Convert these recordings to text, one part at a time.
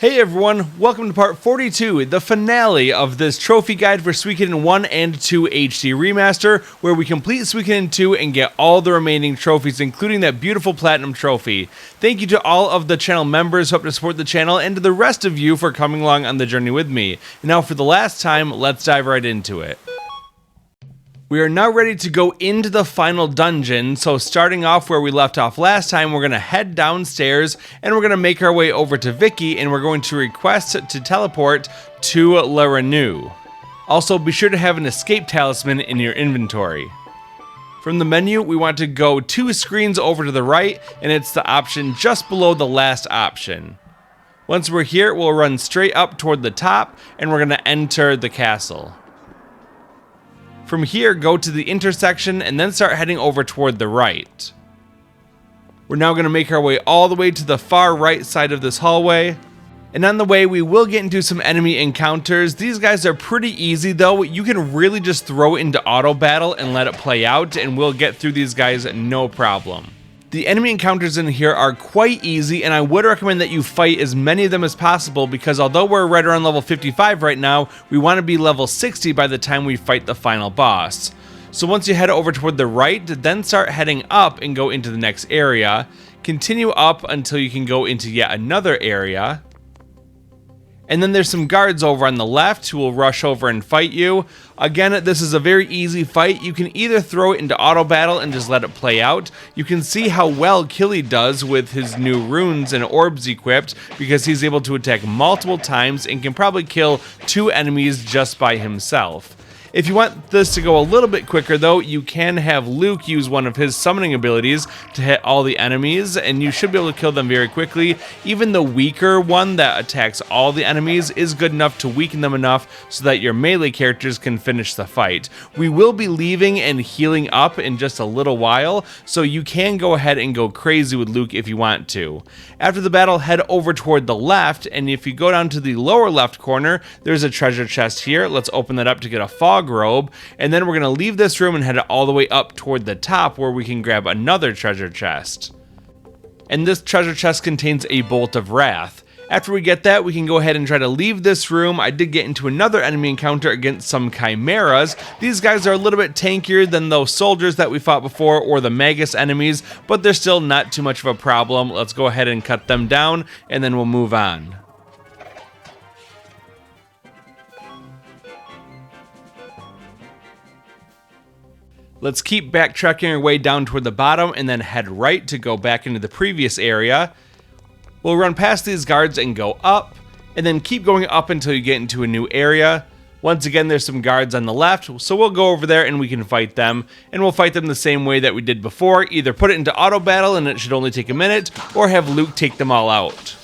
Hey everyone, welcome to part 42, the finale of this trophy guide for Suikoden 1 and 2 HD Remaster, where we complete Suikoden 2 and get all the remaining trophies, including that beautiful Platinum trophy. Thank you to all of the channel members who help to support the channel, and to the rest of you for coming along on the journey with me. And now for the last time, let's dive right into it. We are now ready to go into the final dungeon, so starting off where we left off last time, we're going to head downstairs and we're going to make our way over to Vicky, and we're going to request to teleport to Rune. Also, be sure to have an escape talisman in your inventory. From the menu, we want to go 2 screens over to the right, and it's the option just below the last option. Once we're here, we'll run straight up toward the top, and we're going to enter the castle. From here, go to the intersection and then start heading over toward the right. We're now going to make our way all the way to the far right side of this hallway. And on the way, we will get into some enemy encounters. These guys are pretty easy though. You can really just throw it into auto battle and let it play out, and we'll get through these guys no problem. The enemy encounters in here are quite easy, and I would recommend that you fight as many of them as possible, because although we're right around level 55 right now, we want to be level 60 by the time we fight the final boss. So once you head over toward the right, then start heading up and go into the next area. Continue up until you can go into yet another area. And then there's some guards over on the left who will rush over and fight you. Again, this is a very easy fight. You can either throw it into auto battle and just let it play out. You can see how well Killy does with his new runes and orbs equipped, because he's able to attack multiple times and can probably kill 2 enemies just by himself. If you want this to go a little bit quicker though, you can have Luke use one of his summoning abilities to hit all the enemies, and you should be able to kill them very quickly. Even the weaker one that attacks all the enemies is good enough to weaken them enough so that your melee characters can finish the fight. We will be leaving and healing up in just a little while, so you can go ahead and go crazy with Luke if you want to. After the battle, head over toward the left, and if you go down to the lower left corner, there's a treasure chest here. Let's open that up to get a fog robe, and then we're going to leave this room and head all the way up toward the top where we can grab another treasure chest. And this treasure chest contains a bolt of wrath. After we get that, we can go ahead and try to leave this room. I did get into another enemy encounter against some chimeras. These guys are a little bit tankier than those soldiers that we fought before or the Magus enemies, but they're still not too much of a problem. Let's go ahead and cut them down, and then we'll move on. Let's keep backtracking our way down toward the bottom and then head right to go back into the previous area. We'll run past these guards and go up, and then keep going up until you get into a new area. Once again, there's some guards on the left, so we'll go over there and we can fight them. And we'll fight them the same way that we did before. Either put it into auto battle and it should only take a minute, or have Luke take them all out.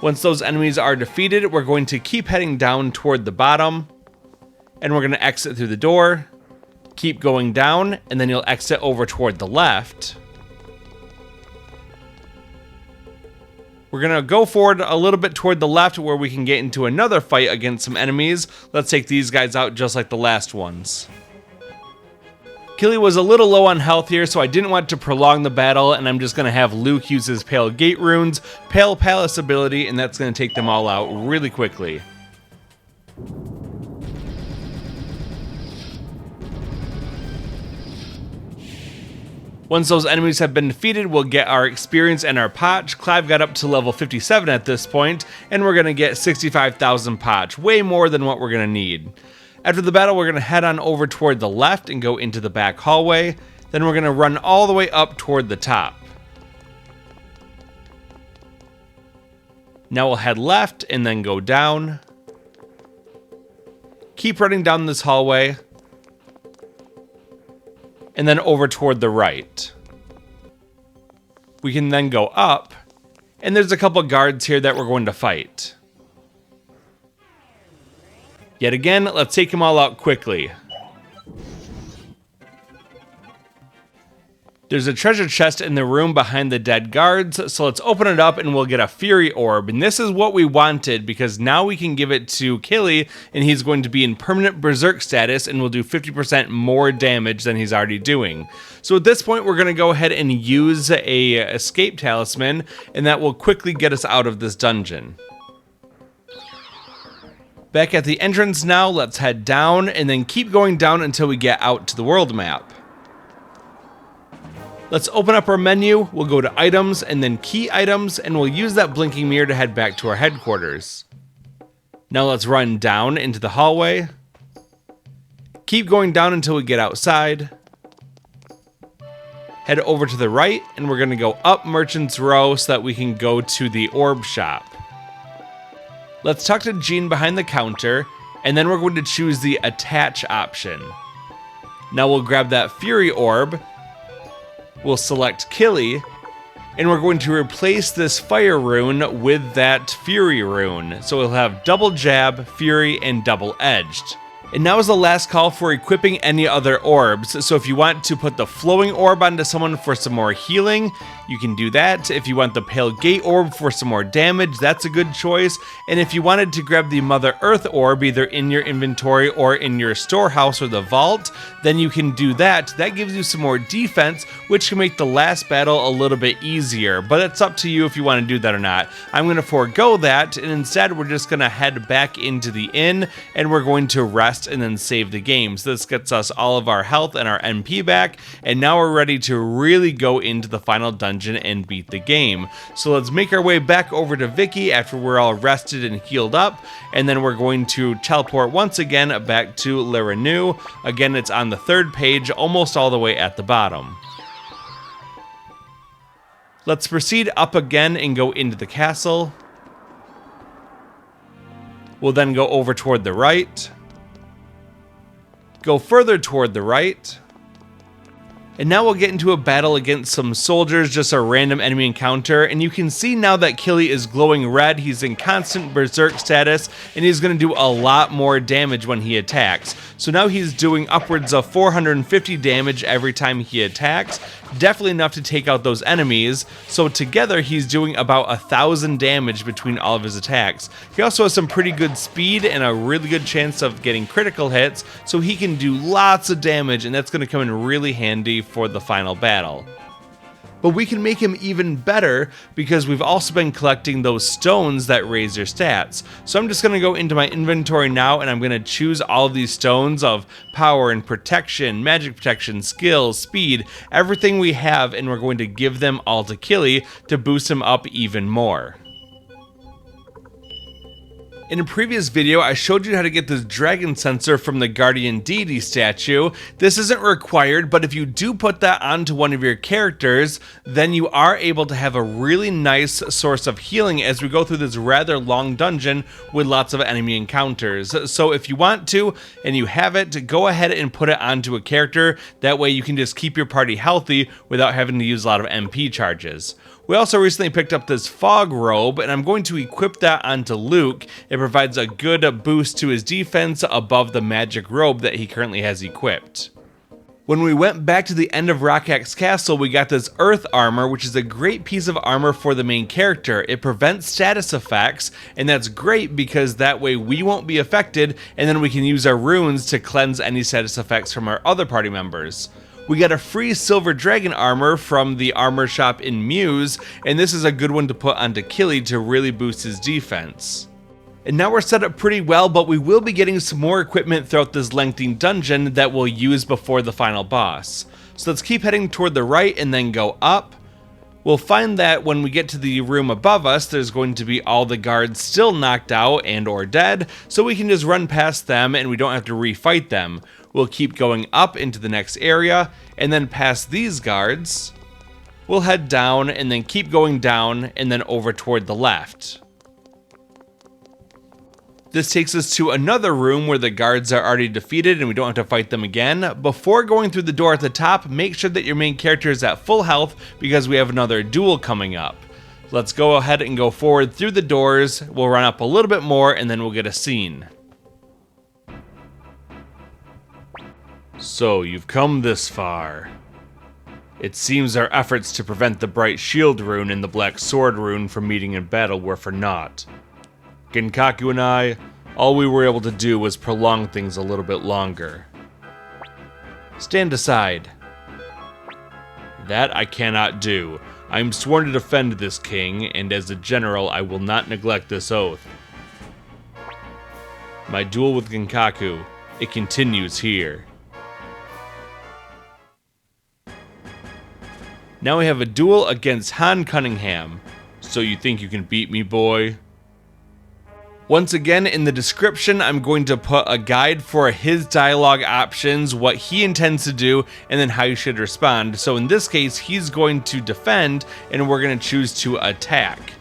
Once those enemies are defeated, we're going to keep heading down toward the bottom, and we're going to exit through the door, keep going down, and then you'll exit over toward the left. We're going to go forward a little bit toward the left where we can get into another fight against some enemies. Let's take these guys out just like the last ones. Killy was a little low on health here, so I didn't want to prolong the battle, and I'm just going to have Luke use his Pale Gate runes, Pale Palace ability, and that's going to take them all out really quickly. Once those enemies have been defeated, we'll get our experience and our potch. Clive got up to level 57 at this point, and we're going to get 65,000 potch, way more than what we're going to need. After the battle, we're going to head on over toward the left and go into the back hallway. Then we're going to run all the way up toward the top. Now we'll head left and then go down. Keep running down this hallway. And then over toward the right. We can then go up, and there's a couple guards here that we're going to fight. Yet again, let's take them all out quickly. There's a treasure chest in the room behind the dead guards, so let's open it up and we'll get a Fury Orb. And this is what we wanted, because now we can give it to Killy, and he's going to be in permanent Berserk status and will do 50% more damage than he's already doing. So at this point, we're going to go ahead and use a escape talisman, and that will quickly get us out of this dungeon. Back at the entrance now, let's head down, and then keep going down until we get out to the world map. Let's open up our menu, we'll go to items and then key items, and we'll use that blinking mirror to head back to our headquarters. Now let's run down into the hallway. Keep going down until we get outside. Head over to the right, and we're going to go up Merchant's Row so that we can go to the orb shop. Let's talk to Jean behind the counter, and then we're going to choose the attach option. Now we'll grab that Fury Orb. We'll select Killy, and we're going to replace this Fire Rune with that Fury Rune. So we'll have double jab, Fury, and double edged. And now is the last call for equipping any other orbs. So if you want to put the Flowing Orb onto someone for some more healing, you can do that. If you want the Pale Gate Orb for some more damage, that's a good choice. And if you wanted to grab the Mother Earth Orb, either in your inventory or in your storehouse or the vault, then you can do that. That gives you some more defense, which can make the last battle a little bit easier. But it's up to you if you want to do that or not. I'm going to forego that, and instead we're just going to head back into the inn, and we're going to rest and then save the game. So this gets us all of our health and our MP back, and now we're ready to really go into the final dungeon and beat the game. So let's make our way back over to Vicky after we're all rested and healed up, and then we're going to teleport once again back to Rune. Again, it's on the third page, almost all the way at the bottom. Let's proceed up again and go into the castle. We'll then go over toward the right. Go further toward the right. And now we'll get into a battle against some soldiers, just a random enemy encounter, and you can see now that Killy is glowing red. He's in constant berserk status, and he's going to do a lot more damage when he attacks. So now he's doing upwards of 450 damage every time he attacks, definitely enough to take out those enemies. So together he's doing about 1,000 damage between all of his attacks. He also has some pretty good speed and a really good chance of getting critical hits, so he can do lots of damage, and that's going to come in really handy for the final battle. But we can make him even better because we've also been collecting those stones that raise your stats. So I'm just going to go into my inventory now, and I'm going to choose all of these stones of power and protection, magic protection, skill, speed, everything we have, and we're going to give them all to Killy to boost him up even more. In a previous video, I showed you how to get this dragon sensor from the Guardian Deity statue. This isn't required, but if you do put that onto one of your characters, then you are able to have a really nice source of healing as we go through this rather long dungeon with lots of enemy encounters. So if you want to, and you have it, go ahead and put it onto a character. That way you can just keep your party healthy without having to use a lot of MP charges. We also recently picked up this fog robe, and I'm going to equip that onto Luke. It provides a good boost to his defense above the magic robe that he currently has equipped. When we went back to the end of Rockax Castle, we got this Earth Armor, which is a great piece of armor for the main character. It prevents status effects, and that's great because that way we won't be affected, and then we can use our runes to cleanse any status effects from our other party members. We got a free Silver Dragon armor from the armor shop in Muse, and this is a good one to put onto Killy to really boost his defense. And now we're set up pretty well, but we will be getting some more equipment throughout this lengthy dungeon that we'll use before the final boss. So let's keep heading toward the right and then go up. We'll find that when we get to the room above us, there's going to be all the guards still knocked out and or dead, so we can just run past them and we don't have to refight them. We'll keep going up into the next area, and then past these guards. We'll head down, and then keep going down, and then over toward the left. This takes us to another room where the guards are already defeated and we don't have to fight them again. Before going through the door at the top, make sure that your main character is at full health because we have another duel coming up. Let's go ahead and go forward through the doors. We'll run up a little bit more, and then we'll get a scene. So, you've come this far. It seems our efforts to prevent the Bright Shield Rune and the Black Sword Rune from meeting in battle were for naught. Genkaku and I, all we were able to do was prolong things a little bit longer. Stand aside. That I cannot do. I am sworn to defend this king, and as a general I will not neglect this oath. My duel with Genkaku, it continues here. Now we have a duel against Han Cunningham. So you think you can beat me, boy? Once again, in the description, I'm going to put a guide for his dialogue options, what he intends to do, and then how you should respond. So in this case, he's going to defend, and we're going to choose to attack.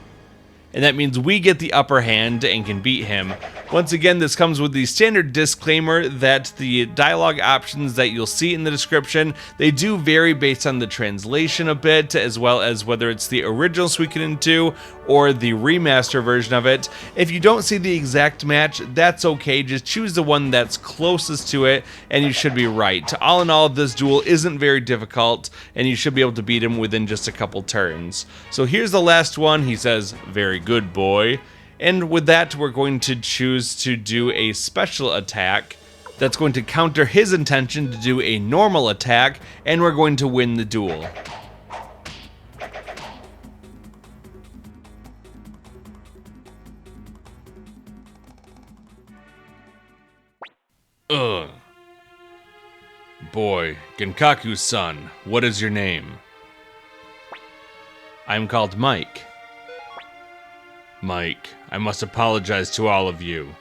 And that means we get the upper hand and can beat him. Once again, this comes with the standard disclaimer that the dialogue options that you'll see in the description, they do vary based on the translation a bit, as well as whether it's the original Suikoden II or the remaster version of it. If you don't see the exact match, that's okay. Just choose the one that's closest to it, and you should be right. All in all, this duel isn't very difficult, and you should be able to beat him within just a couple turns. So here's the last one. He says, "Very good, boy." And with that, we're going to choose to do a special attack that's going to counter his intention to do a normal attack, and we're going to win the duel. Ugh. Boy, Genkaku's son, what is your name? I'm called Mike. Mike, I must apologize to all of you.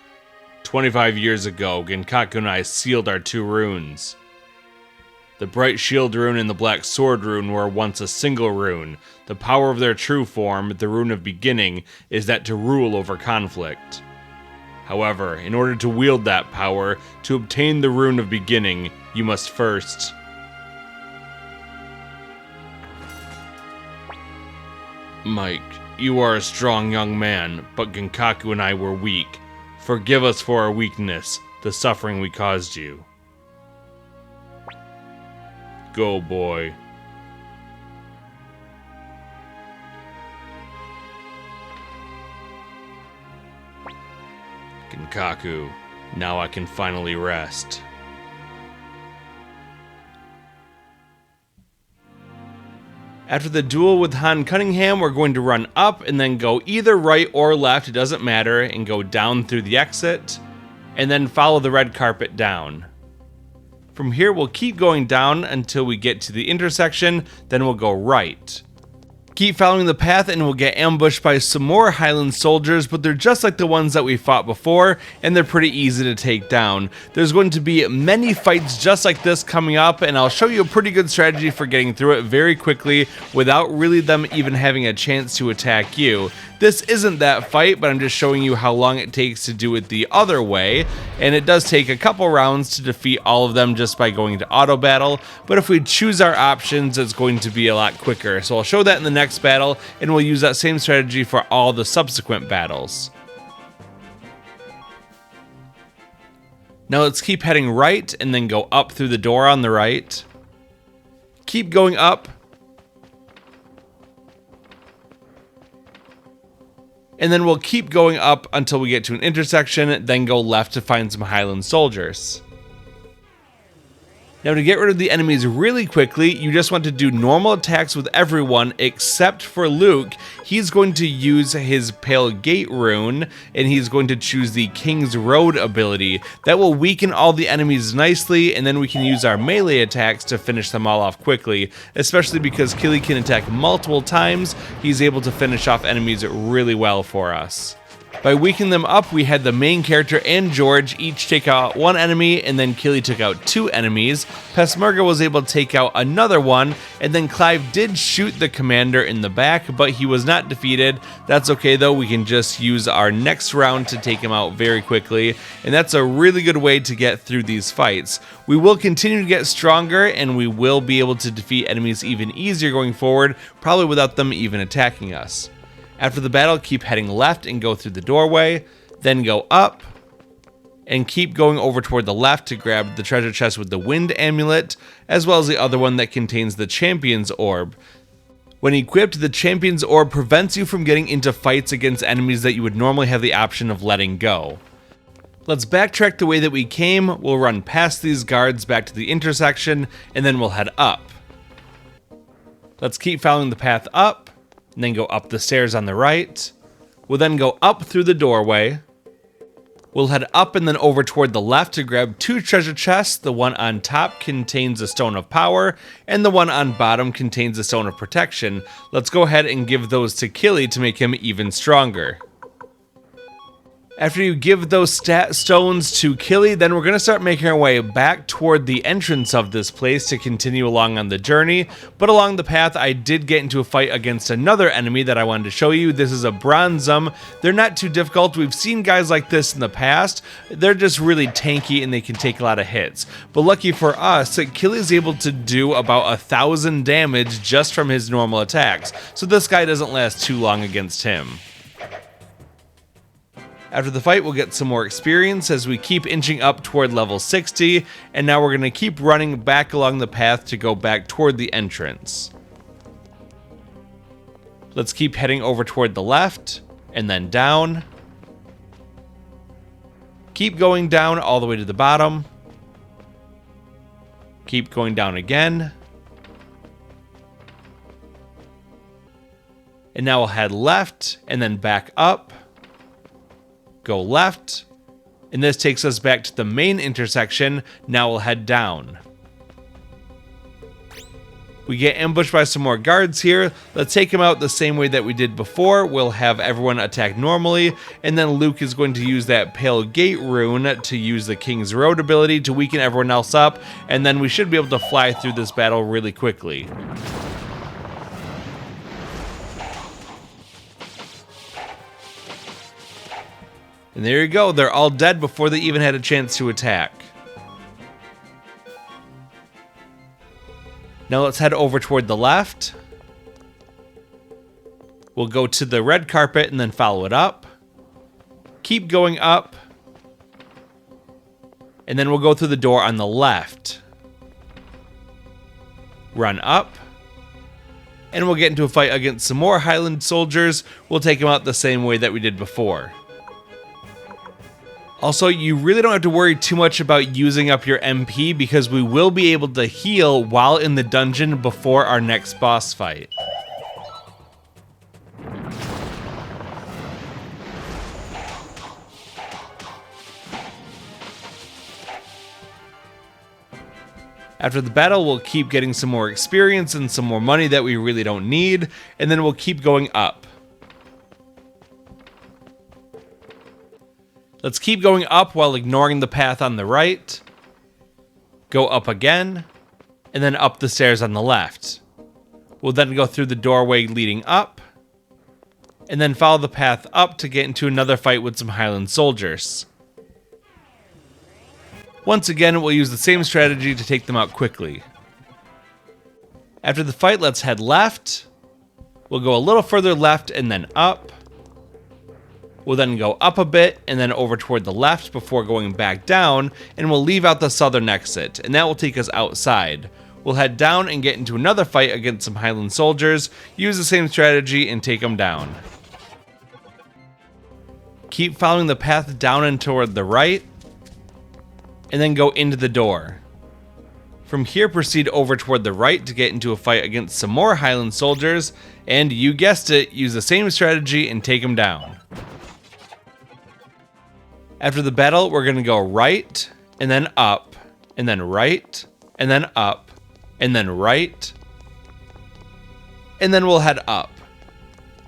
25 years ago, Genkaku and I sealed our two runes. The Bright Shield Rune and the Black Sword Rune were once a single rune. The power of their true form, the Rune of Beginning, is that to rule over conflict. However, in order to wield that power, to obtain the Rune of Beginning, you must first... Mike, you are a strong young man, but Genkaku and I were weak. Forgive us for our weakness, the suffering we caused you. Go, boy. Genkaku, now I can finally rest. After the duel with Han Cunningham, we're going to run up and then go either right or left, it doesn't matter, and go down through the exit, and then follow the red carpet down. From here, we'll keep going down until we get to the intersection, then we'll go right. Keep following the path and we'll get ambushed by some more Highland soldiers, but they're just like the ones that we fought before, and they're pretty easy to take down. There's going to be many fights just like this coming up, and I'll show you a pretty good strategy for getting through it very quickly without really them even having a chance to attack you. This isn't that fight, but I'm just showing you how long it takes to do it the other way, and it does take a couple rounds to defeat all of them just by going to auto battle, but if we choose our options, it's going to be a lot quicker. So I'll show that in the next battle, and we'll use that same strategy for all the subsequent battles. Now let's keep heading right, and then go up through the door on the right. Keep going up. And then we'll keep going up until we get to an intersection, then go left to find some Highland soldiers. Now to get rid of the enemies really quickly, you just want to do normal attacks with everyone except for Luke. He's going to use his Pale Gate rune, and he's going to choose the King's Road ability. That will weaken all the enemies nicely, and then we can use our melee attacks to finish them all off quickly, especially because Killy can attack multiple times. He's able to finish off enemies really well for us. By weakening them up, we had the main character and George each take out one enemy, and then Killy took out two enemies. Pesmerga was able to take out another one, and then Clive did shoot the commander in the back, but he was not defeated. That's okay though, we can just use our next round to take him out very quickly, and that's a really good way to get through these fights. We will continue to get stronger, and we will be able to defeat enemies even easier going forward, probably without them even attacking us. After the battle, keep heading left and go through the doorway, then go up, and keep going over toward the left to grab the treasure chest with the Wind Amulet, as well as the other one that contains the Champion's Orb. When equipped, the Champion's Orb prevents you from getting into fights against enemies that you would normally have the option of letting go. Let's backtrack the way that we came, we'll run past these guards back to the intersection, and then we'll head up. Let's keep following the path up, and then go up the stairs on the right. We'll then go up through the doorway. We'll head up and then over toward the left to grab 2 treasure chests. The one on top contains a Stone of Power, and the one on bottom contains a Stone of Protection. Let's go ahead and give those to Killy to make him even stronger. After you give those stones to Killy, then we're going to start making our way back toward the entrance of this place to continue along on the journey. But along the path, I did get into a fight against another enemy that I wanted to show you. This is a Bronzum. They're not too difficult. We've seen guys like this in the past. They're just really tanky and they can take a lot of hits. But lucky for us, Killy is able to do about 1,000 damage just from his normal attacks. So this guy doesn't last too long against him. After the fight, we'll get some more experience as we keep inching up toward level 60, and now we're going to keep running back along the path to go back toward the entrance. Let's keep heading over toward the left, and then down. Keep going down all the way to the bottom. Keep going down again. And now we'll head left, and then back up. Go left, and this takes us back to the main intersection. Now we'll head down. We get ambushed by some more guards here. Let's take them out the same way that we did before. We'll have everyone attack normally, and then Luke is going to use that Pale Gate rune to use the King's Road ability to weaken everyone else up, and then we should be able to fly through this battle really quickly. And there you go, they're all dead before they even had a chance to attack. Now let's head over toward the left. We'll go to the red carpet and then follow it up. Keep going up. And then we'll go through the door on the left. Run up. And we'll get into a fight against some more Highland soldiers. We'll take them out the same way that we did before. Also, you really don't have to worry too much about using up your MP because we will be able to heal while in the dungeon before our next boss fight. After the battle, we'll keep getting some more experience and some more money that we really don't need, and then we'll keep going up. Let's keep going up while ignoring the path on the right. Go up again, and then up the stairs on the left. We'll then go through the doorway leading up, and then follow the path up to get into another fight with some Highland soldiers. Once again, we'll use the same strategy to take them out quickly. After the fight, let's head left. We'll go a little further left and then up. We'll then go up a bit and then over toward the left before going back down, and we'll leave out the southern exit, and that will take us outside. We'll head down and get into another fight against some Highland soldiers, use the same strategy, and take them down. Keep following the path down and toward the right, and then go into the door. From here, proceed over toward the right to get into a fight against some more Highland soldiers, and you guessed it, use the same strategy and take them down. After the battle, we're going to go right, and then up, and then right, and then up, and then right, and then we'll head up.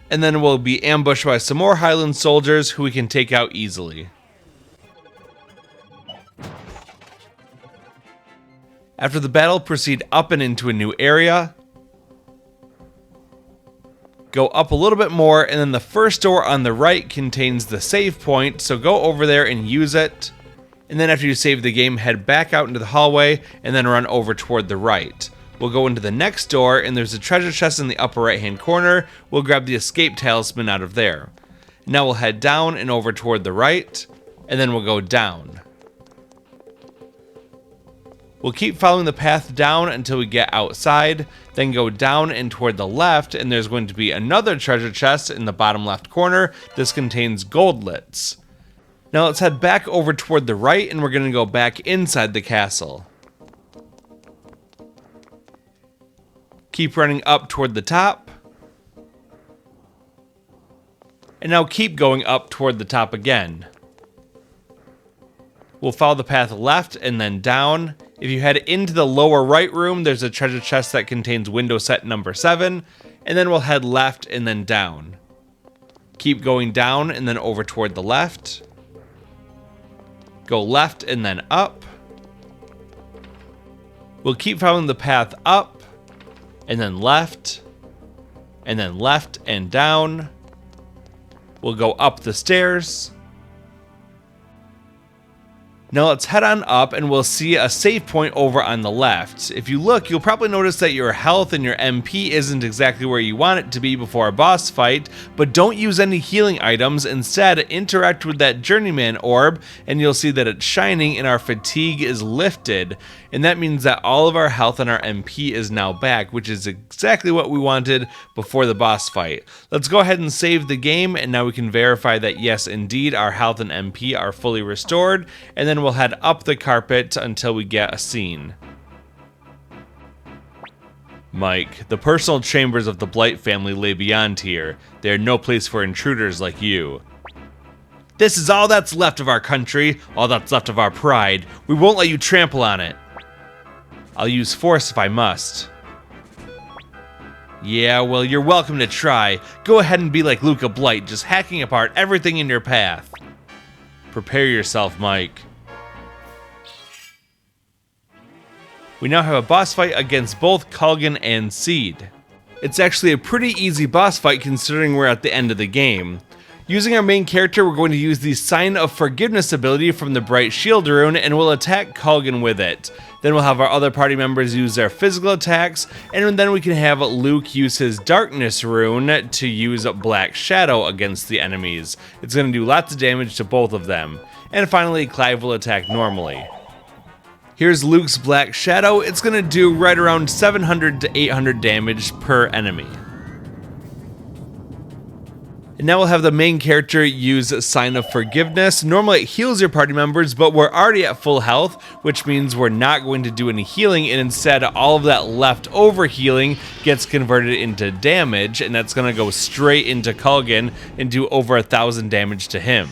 And then we'll be ambushed by some more Highland soldiers who we can take out easily. After the battle, proceed up and into a new area. Go up a little bit more, and then the first door on the right contains the save point, so go over there and use it. And then after you save the game, head back out into the hallway, and then run over toward the right. We'll go into the next door, and there's a treasure chest in the upper right hand corner. We'll grab the escape talisman out of there. Now we'll head down and over toward the right, and then we'll go down. We'll keep following the path down until we get outside, then go down and toward the left, and there's going to be another treasure chest in the bottom left corner. This contains goldlets. Now let's head back over toward the right, and we're going to go back inside the castle. Keep running up toward the top. And now keep going up toward the top again. We'll follow the path left and then down. If you head into the lower right room, there's a treasure chest that contains window set number 7. And then we'll head left and then down. Keep going down and then over toward the left. Go left and then up. We'll keep following the path up, and then left and down. We'll go up the stairs. Now let's head on up and we'll see a save point over on the left. If you look, you'll probably notice that your health and your MP isn't exactly where you want it to be before a boss fight, but don't use any healing items. Instead, interact with that Journeyman Orb and you'll see that it's shining and our fatigue is lifted. And that means that all of our health and our MP is now back, which is exactly what we wanted before the boss fight. Let's go ahead and save the game, and now we can verify that yes, indeed, our health and MP are fully restored, and then we'll head up the carpet until we get a scene. Mike, the personal chambers of the Blight family lay beyond here. They are no place for intruders like you. This is all that's left of our country, all that's left of our pride. We won't let you trample on it. I'll use force if I must. Yeah, well, you're welcome to try. Go ahead and be like Luca Blight, just hacking apart everything in your path. Prepare yourself, Mike. We now have a boss fight against both Culgan and Seed. It's actually a pretty easy boss fight considering we're at the end of the game. Using our main character, we're going to use the Sign of Forgiveness ability from the Bright Shield rune, and we'll attack Culgan with it. Then we'll have our other party members use their physical attacks, and then we can have Luke use his Darkness rune to use Black Shadow against the enemies. It's going to do lots of damage to both of them. And finally, Clive will attack normally. Here's Luke's Black Shadow. It's going to do right around 700 to 800 damage per enemy. And now we'll have the main character use Sign of Forgiveness. Normally it heals your party members, but we're already at full health, which means we're not going to do any healing, and instead all of that leftover healing gets converted into damage, and that's going to go straight into Culgan and do over 1,000 damage to him.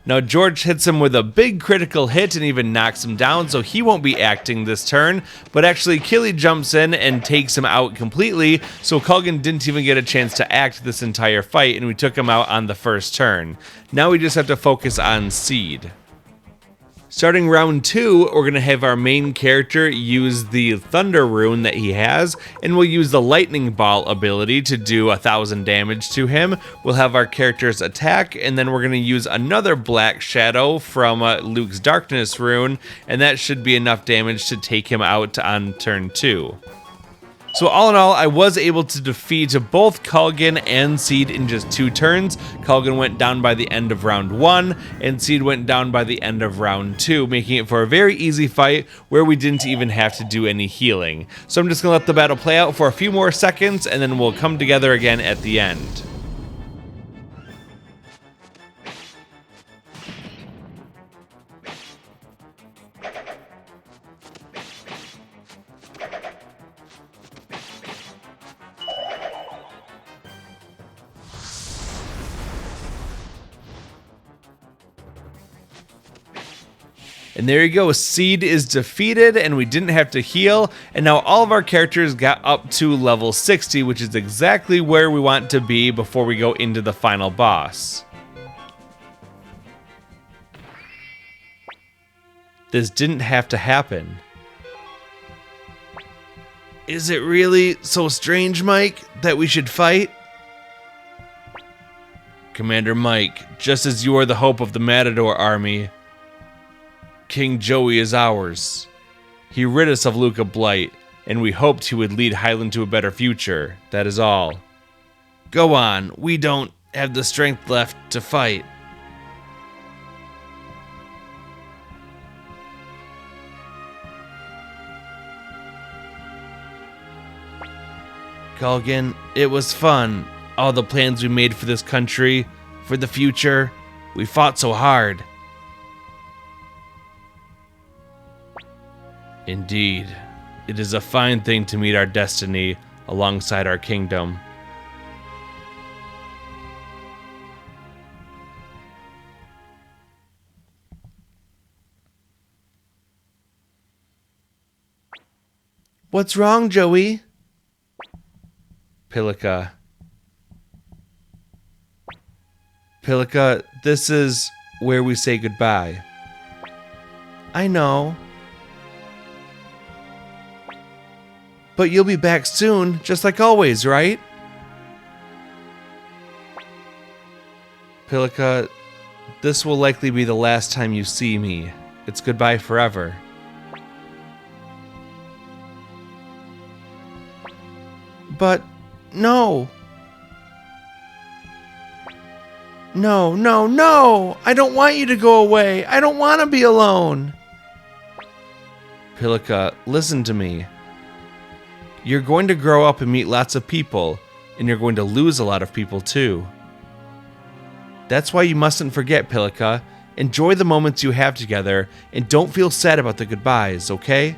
Now George hits him with a big critical hit and even knocks him down, so he won't be acting this turn, but actually Killy jumps in and takes him out completely, so Culgan didn't even get a chance to act this entire fight, and we took him out on the first turn. Now we just have to focus on Seed. Starting round 2, we're going to have our main character use the Thunder rune that he has, and we'll use the Lightning Ball ability to do 1,000 damage to him. We'll have our characters attack, and then we're going to use another Black Shadow from Luke's Darkness rune, and that should be enough damage to take him out on turn 2. So all in all, I was able to defeat both Culgan and Seed in just 2 turns. Culgan went down by the end of round 1, and Seed went down by the end of round 2, making it for a very easy fight where we didn't even have to do any healing. So I'm just going to let the battle play out for a few more seconds, and then we'll come together again at the end. And there you go, Seed is defeated and we didn't have to heal, and now all of our characters got up to level 60, which is exactly where we want to be before we go into the final boss. This didn't have to happen. Is it really so strange, Mike, that we should fight? Commander Mike, just as you are the hope of the Matador army, King Joey is ours. He rid us of Luca Blight, and we hoped he would lead Highland to a better future. That is all. Go on, we don't have the strength left to fight. Culgan, it was fun. All the plans we made for this country, for the future, we fought so hard. Indeed, it is a fine thing to meet our destiny alongside our kingdom. What's wrong, Joey? Pilika. Pilika, this is where we say goodbye. I know. But you'll be back soon, just like always, right? Pilika, this will likely be the last time you see me. It's goodbye forever. But, no. No, no, no! I don't want you to go away! I don't want to be alone! Pilika, listen to me. You're going to grow up and meet lots of people, and you're going to lose a lot of people too. That's why you mustn't forget, Pilika. Enjoy the moments you have together, and don't feel sad about the goodbyes, okay?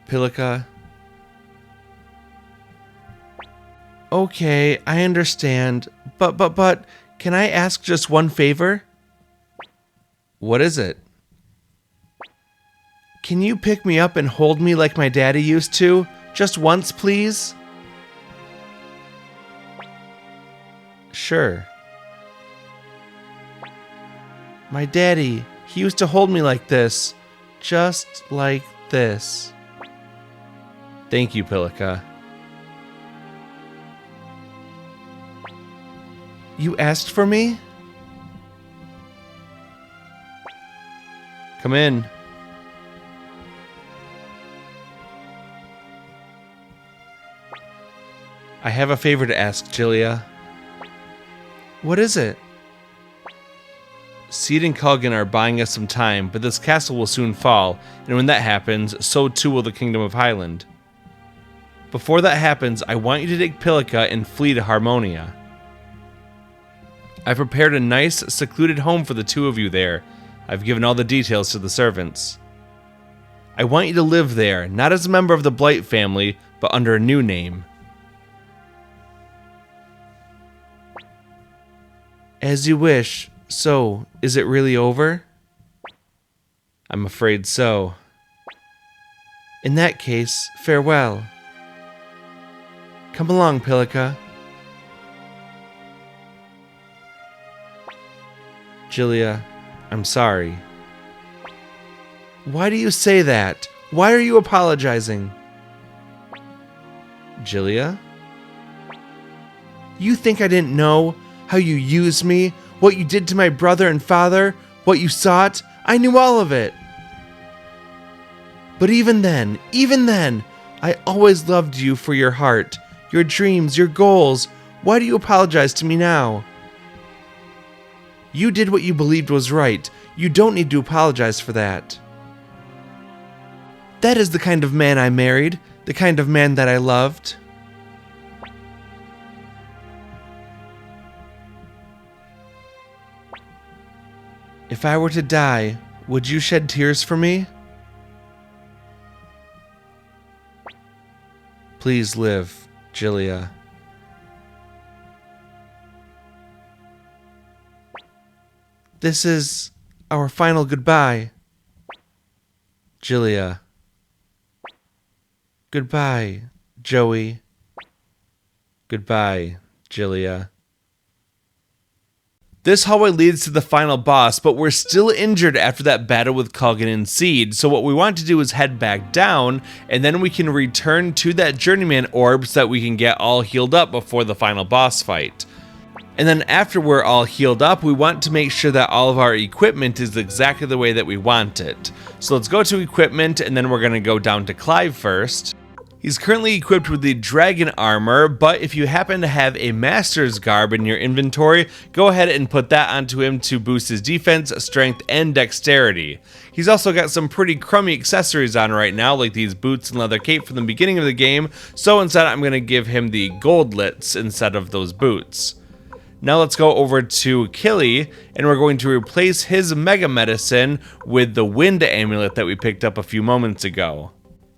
Pilika. Okay, I understand, but, can I ask just one favor? What is it? Can you pick me up and hold me like my daddy used to? Just once, please? Sure. My daddy, he used to hold me like this. Just like this. Thank you, Pilika. You asked for me? Come in. I have a favor to ask, Julia. What is it? Seed and Culgan are buying us some time, but this castle will soon fall, and when that happens, so too will the Kingdom of Highland. Before that happens, I want you to take Pilika and flee to Harmonia. I've prepared a nice, secluded home for the two of you there. I've given all the details to the servants. I want you to live there, not as a member of the Blight family, but under a new name. As you wish. So, is it really over? I'm afraid so. In that case, farewell. Come along, Pilika. Julia, I'm sorry. Why do you say that? Why are you apologizing? Julia? You think I didn't know how you used me? What you did to my brother and father? What you sought? I knew all of it. But even then, I always loved you for your heart, your dreams, your goals. Why do you apologize to me now? You did what you believed was right. You don't need to apologize for that. That is the kind of man I married, the kind of man that I loved. If I were to die, would you shed tears for me? Please live, Julia. This is our final goodbye. Julia. Goodbye, Joey. Goodbye, Julia. This hallway leads to the final boss, but we're still injured after that battle with Culgan and Seed, so what we want to do is head back down, and then we can return to that Journeyman orb so that we can get all healed up before the final boss fight. And then after we're all healed up, we want to make sure that all of our equipment is exactly the way that we want it. So let's go to equipment, and then we're going to go down to Clive first. He's currently equipped with the Dragon Armor, but if you happen to have a Master's Garb in your inventory, go ahead and put that onto him to boost his defense, strength, and dexterity. He's also got some pretty crummy accessories on right now, like these boots and leather cape from the beginning of the game, so instead I'm going to give him the Goldlets instead of those boots. Now let's go over to Killy, and we're going to replace his Mega Medicine with the Wind Amulet that we picked up a few moments ago.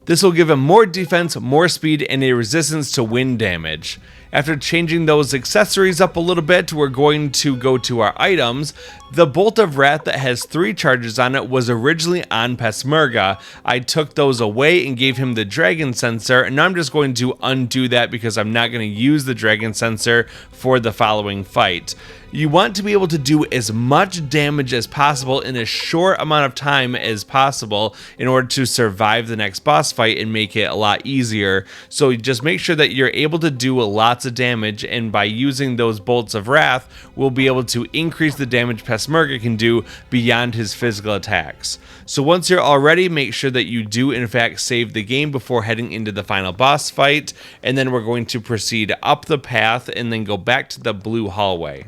This will give him more defense, more speed, and a resistance to wind damage. After changing those accessories up a little bit, we're going to go to our items. The Bolt of Wrath that has 3 charges on it was originally on Peshmerga. I took those away and gave him the Dragon Sensor, and now I'm just going to undo that because I'm not going to use the Dragon Sensor for the following fight. You want to be able to do as much damage as possible in a short amount of time as possible in order to survive the next boss fight and make it a lot easier. So just make sure that you're able to do lots of damage, and by using those Bolts of Wrath, we'll be able to increase the damage Peshmerga can do beyond his physical attacks. So once you're all ready, make sure that you do in fact save the game before heading into the final boss fight, and then we're going to proceed up the path and then go back to the blue hallway.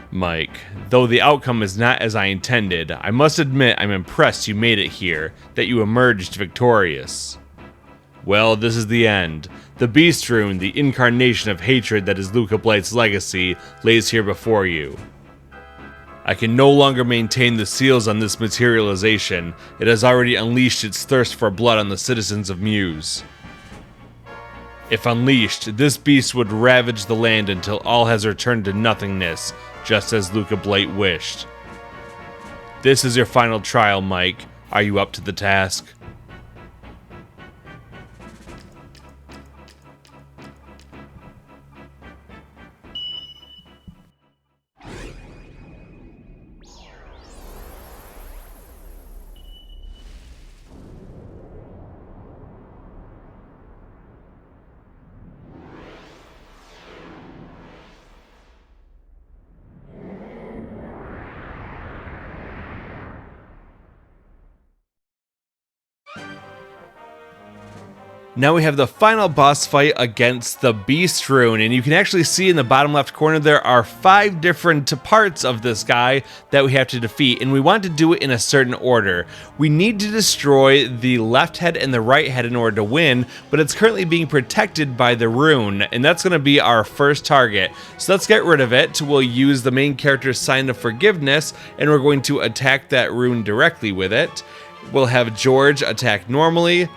Mike, though the outcome is not as I intended, I must admit I'm impressed you made it here, that you emerged victorious. Well, this is the end. The Beast Rune, the incarnation of hatred that is Luca Blight's legacy, lays here before you. I can no longer maintain the seals on this materialization. It has already unleashed its thirst for blood on the citizens of Muse. If unleashed, this beast would ravage the land until all has returned to nothingness, just as Luca Blight wished. This is your final trial, Mike. Are you up to the task? Now we have the final boss fight against the Beast Rune, and you can actually see in the bottom left corner there are 5 different parts of this guy that we have to defeat, and we want to do it in a certain order. We need to destroy the left head and the right head in order to win, but it's currently being protected by the rune, and that's going to be our first target. So let's get rid of it. We'll use the main character's Sign of Forgiveness, and we're going to attack that rune directly with it. We'll have George attack normally.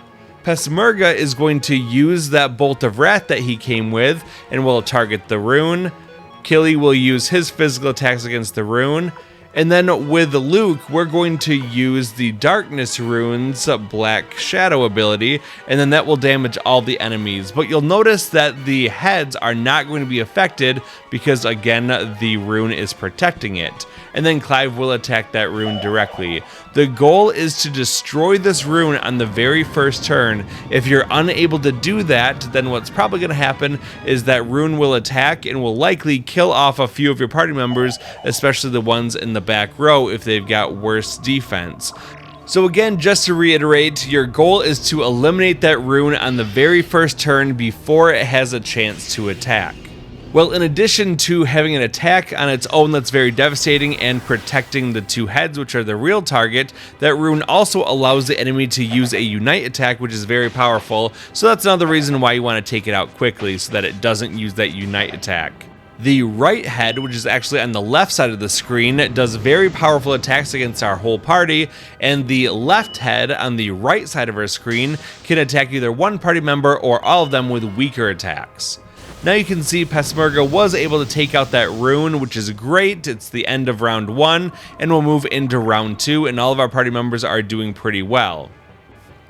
Peshmerga is going to use that Bolt of Wrath that he came with and will target the rune. Killy will use his physical attacks against the rune. And then with Luke, we're going to use the Darkness Rune's Black Shadow ability, and then that will damage all the enemies. But you'll notice that the heads are not going to be affected because, again, the rune is protecting it. And then Clive will attack that rune directly. The goal is to destroy this rune on the very first turn. If you're unable to do that, then what's probably going to happen is that rune will attack and will likely kill off a few of your party members, especially the ones in the back row if they've got worse defense. So again, just to reiterate, your goal is to eliminate that rune on the very first turn before it has a chance to attack. Well, in addition to having an attack on its own that's very devastating and protecting the 2 heads, which are the real target, that rune also allows the enemy to use a Unite attack, which is very powerful. So that's another reason why you want to take it out quickly so that it doesn't use that Unite attack. The right head, which is actually on the left side of the screen, does very powerful attacks against our whole party, and the left head on the right side of our screen can attack either one party member or all of them with weaker attacks. Now you can see Peshmerga was able to take out that rune, which is great. It's the end of round 1, and we'll move into round 2, and all of our party members are doing pretty well.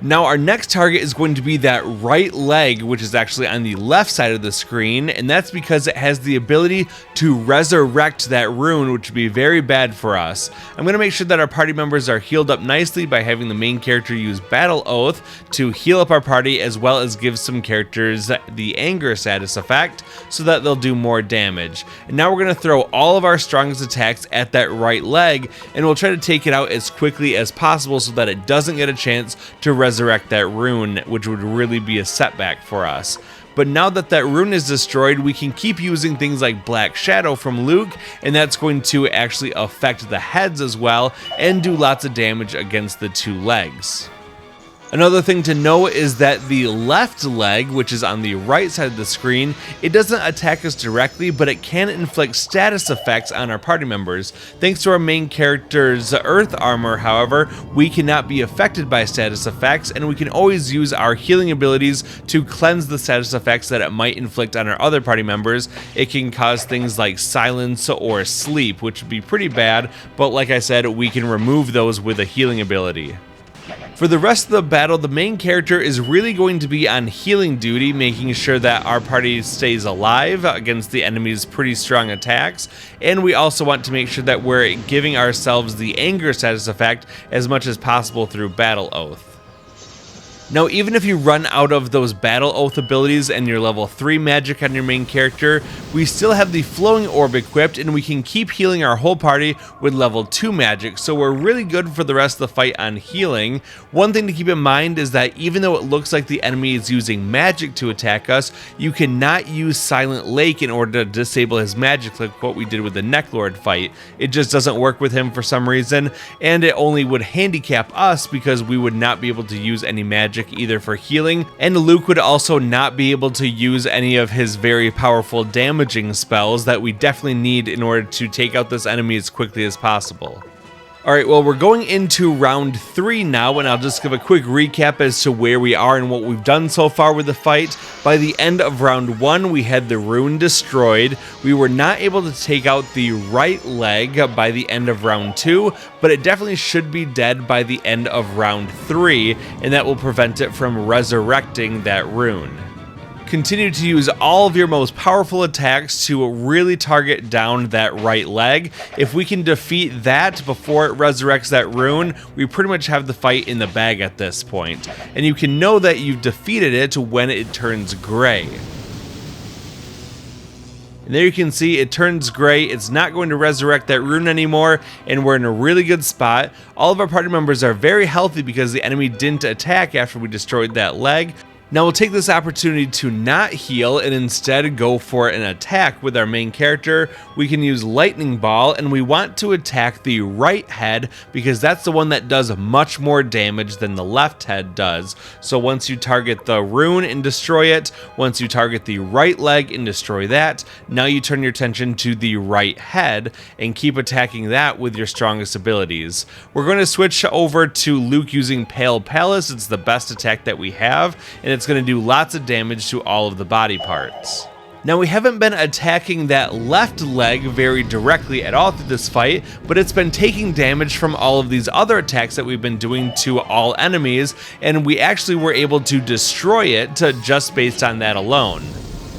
Now our next target is going to be that right leg, which is actually on the left side of the screen, and that's because it has the ability to resurrect that rune, which would be very bad for us. I'm going to make sure that our party members are healed up nicely by having the main character use Battle Oath to heal up our party, as well as give some characters the anger status effect so that they'll do more damage. And now we're going to throw all of our strongest attacks at that right leg, and we'll try to take it out as quickly as possible so that it doesn't get a chance to resurrect that rune, which would really be a setback for us. But now that that rune is destroyed, we can keep using things like Black Shadow from Luke, and that's going to actually affect the heads as well and do lots of damage against the two legs. Another thing to know is that the left leg, which is on the right side of the screen, it doesn't attack us directly, but it can inflict status effects on our party members. Thanks to our main character's earth armor, however, we cannot be affected by status effects, and we can always use our healing abilities to cleanse the status effects that it might inflict on our other party members. It can cause things like silence or sleep, which would be pretty bad, but like I said, we can remove those with a healing ability. For the rest of the battle, the main character is really going to be on healing duty, making sure that our party stays alive against the enemy's pretty strong attacks, and we also want to make sure that we're giving ourselves the anger status effect as much as possible through Battle Oath. Now, even if you run out of those Battle Oath abilities and your level 3 magic on your main character, we still have the Flowing Orb equipped, and we can keep healing our whole party with level 2 magic, so we're really good for the rest of the fight on healing. One thing to keep in mind is that even though it looks like the enemy is using magic to attack us, you cannot use Silent Lake in order to disable his magic like what we did with the Necklord fight. It just doesn't work with him for some reason, and it only would handicap us because we would not be able to use any magic either for healing, and Luke would also not be able to use any of his very powerful damaging spells that we definitely need in order to take out this enemy as quickly as possible. Alright, well, we're going into round 3 now, and I'll just give a quick recap as to where we are and what we've done so far with the fight. By the end of round 1, we had the rune destroyed. We were not able to take out the right leg by the end of round 2, but it definitely should be dead by the end of round 3, and that will prevent it from resurrecting that rune. Continue to use all of your most powerful attacks to really target down that right leg. If we can defeat that before it resurrects that rune, we pretty much have the fight in the bag at this point. And you can know that you've defeated it when it turns gray. And there you can see it turns gray. It's not going to resurrect that rune anymore, and we're in a really good spot. All of our party members are very healthy because the enemy didn't attack after we destroyed that leg. Now we'll take this opportunity to not heal and instead go for an attack with our main character. We can use Lightning Ball, and we want to attack the right head because that's the one that does much more damage than the left head does. So once you target the rune and destroy it, once you target the right leg and destroy that, now you turn your attention to the right head and keep attacking that with your strongest abilities. We're going to switch over to Luke using Pale Palace. It's the best attack that we have, and it's going to do lots of damage to all of the body parts. Now, we haven't been attacking that left leg very directly at all through this fight, but it's been taking damage from all of these other attacks that we've been doing to all enemies, and we actually were able to destroy it just based on that alone.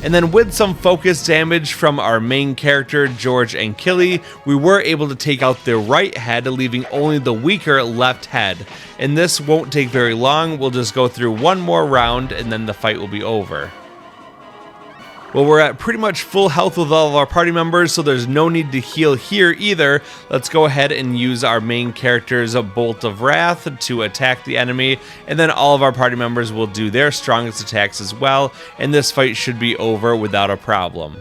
And then with some focus damage from our main character, George and Killy, we were able to take out the right head, leaving only the weaker left head. And this won't take very long. We'll just go through one more round and then the fight will be over. Well, we're at pretty much full health with all of our party members, so there's no need to heal here either. Let's go ahead and use our main character's Bolt of Wrath to attack the enemy, and then all of our party members will do their strongest attacks as well, and this fight should be over without a problem.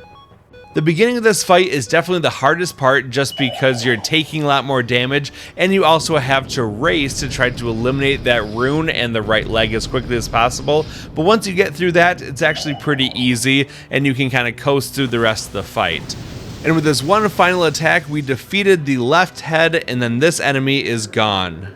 The beginning of this fight is definitely the hardest part just because you're taking a lot more damage, and you also have to race to try to eliminate that rune and the right leg as quickly as possible. But once you get through that, it's actually pretty easy, and you can kind of coast through the rest of the fight. And with this one final attack, we defeated the left head, and then this enemy is gone.